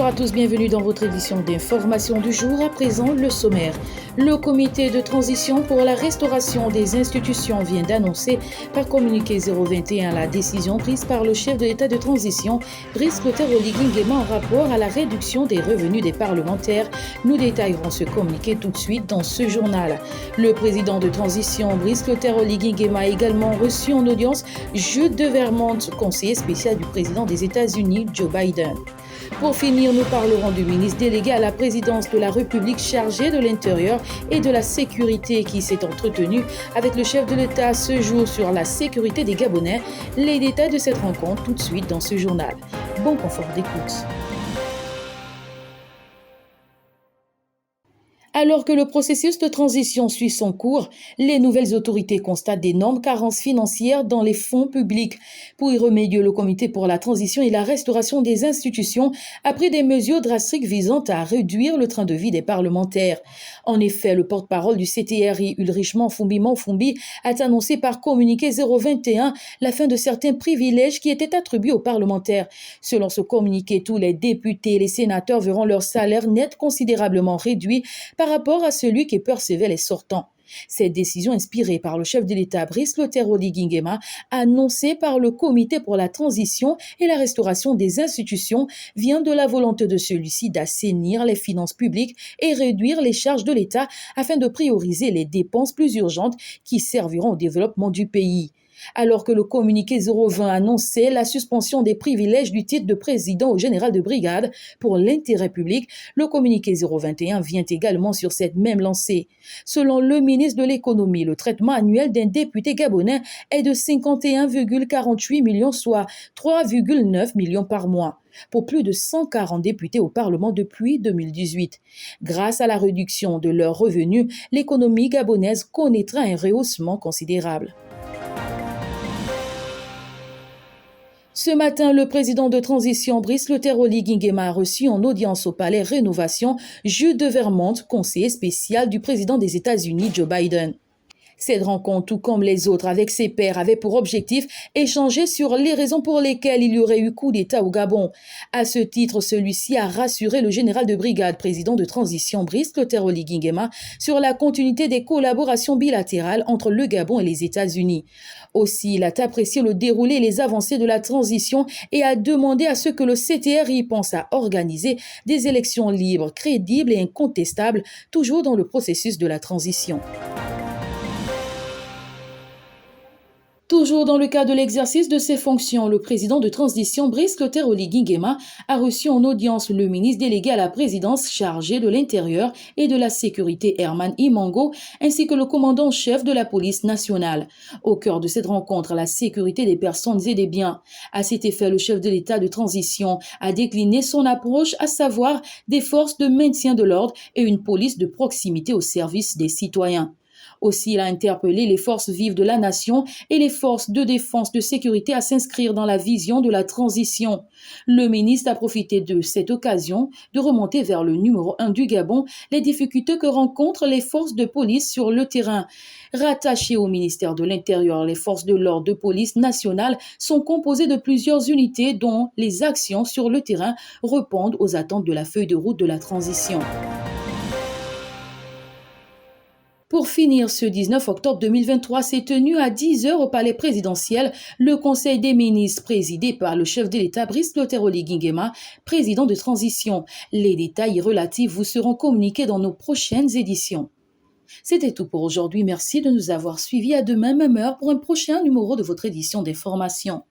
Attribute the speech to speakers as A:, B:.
A: Bonsoir à tous, bienvenue dans votre édition d'information du jour. À présent, le sommaire. Le comité de transition pour la restauration des institutions vient d'annoncer par communiqué 021 la décision prise par le chef de l'État de transition, Brice Clotaire Oligui Nguema, en rapport à la réduction des revenus des parlementaires. Nous détaillerons ce communiqué tout de suite dans ce journal. Le président de transition, Brice Clotaire Oligui Nguema, a également reçu en audience Jude de Vermont, conseiller spécial du président des États-Unis, Joe Biden. Pour finir, nous parlerons du ministre délégué à la présidence de la République chargé de l'Intérieur et de la Sécurité qui s'est entretenu avec le chef de l'État ce jour sur la sécurité des Gabonais. Les détails de cette rencontre tout de suite dans ce journal. Bon confort d'écoute. Alors que le processus de transition suit son cours, les nouvelles autorités constatent d'énormes carences financières dans les fonds publics. Pour y remédier, le Comité pour la transition et la restauration des institutions a pris des mesures drastiques visant à réduire le train de vie des parlementaires. En effet, le porte-parole du CTRI, Ulrich Manfumbi, a annoncé par communiqué 021 la fin de certains privilèges qui étaient attribués aux parlementaires. Selon ce communiqué, tous les députés et les sénateurs verront leur salaire net considérablement réduit par rapport à celui que percevaient les sortants. Cette décision inspirée par le chef de l'État Brice Clotaire Oligui Nguema, annoncée par le Comité pour la transition et la restauration des institutions, vient de la volonté de celui-ci d'assainir les finances publiques et réduire les charges de l'État afin de prioriser les dépenses plus urgentes qui serviront au développement du pays. Alors que le communiqué 020 annonçait la suspension des privilèges du titre de président au général de brigade pour l'intérêt public, le communiqué 021 vient également sur cette même lancée. Selon le ministre de l'Économie, le traitement annuel d'un député gabonais est de 51,48 millions, soit 3,9 millions par mois, pour plus de 140 députés au Parlement depuis 2018. Grâce à la réduction de leurs revenus, l'économie gabonaise connaîtra un rehaussement considérable. Ce matin, le président de transition Brice Clotaire Oligui Nguema a reçu en audience au palais Rénovation Jude de Vermont, conseiller spécial du président des États-Unis Joe Biden. Cette rencontre, tout comme les autres avec ses pairs, avait pour objectif échanger sur les raisons pour lesquelles il y aurait eu coup d'État au Gabon. À ce titre, celui-ci a rassuré le général de brigade, président de transition Brice Clotaire Oligui Nguema, sur la continuité des collaborations bilatérales entre le Gabon et les États-Unis. Aussi, il a apprécié le déroulé et les avancées de la transition et a demandé à ce que le CTRI pense à organiser des élections libres, crédibles et incontestables, toujours dans le processus de la transition. Toujours dans le cadre de l'exercice de ses fonctions, le président de transition Brice Clotaire Oligui Nguema a reçu en audience le ministre délégué à la présidence chargé de l'Intérieur et de la Sécurité Herman Imango, ainsi que le commandant-chef de la police nationale. Au cœur de cette rencontre, la sécurité des personnes et des biens. À cet effet, le chef de l'État de transition a décliné son approche, à savoir des forces de maintien de l'ordre et une police de proximité au service des citoyens. Aussi, il a interpellé les forces vives de la nation et les forces de défense de sécurité à s'inscrire dans la vision de la transition. Le ministre a profité de cette occasion de remonter vers le numéro 1 du Gabon les difficultés que rencontrent les forces de police sur le terrain. Rattachées au ministère de l'Intérieur, les forces de l'ordre de police nationale sont composées de plusieurs unités dont les actions sur le terrain répondent aux attentes de la feuille de route de la transition. Pour finir, ce 19 octobre 2023 s'est tenu à 10h au palais présidentiel le Conseil des ministres présidé par le chef de l'État Brice Clotaire Oligui Nguema, président de transition. Les détails relatifs vous seront communiqués dans nos prochaines éditions. C'était tout pour aujourd'hui. Merci de nous avoir suivis. À demain, même heure, pour un prochain numéro de votre édition d'information.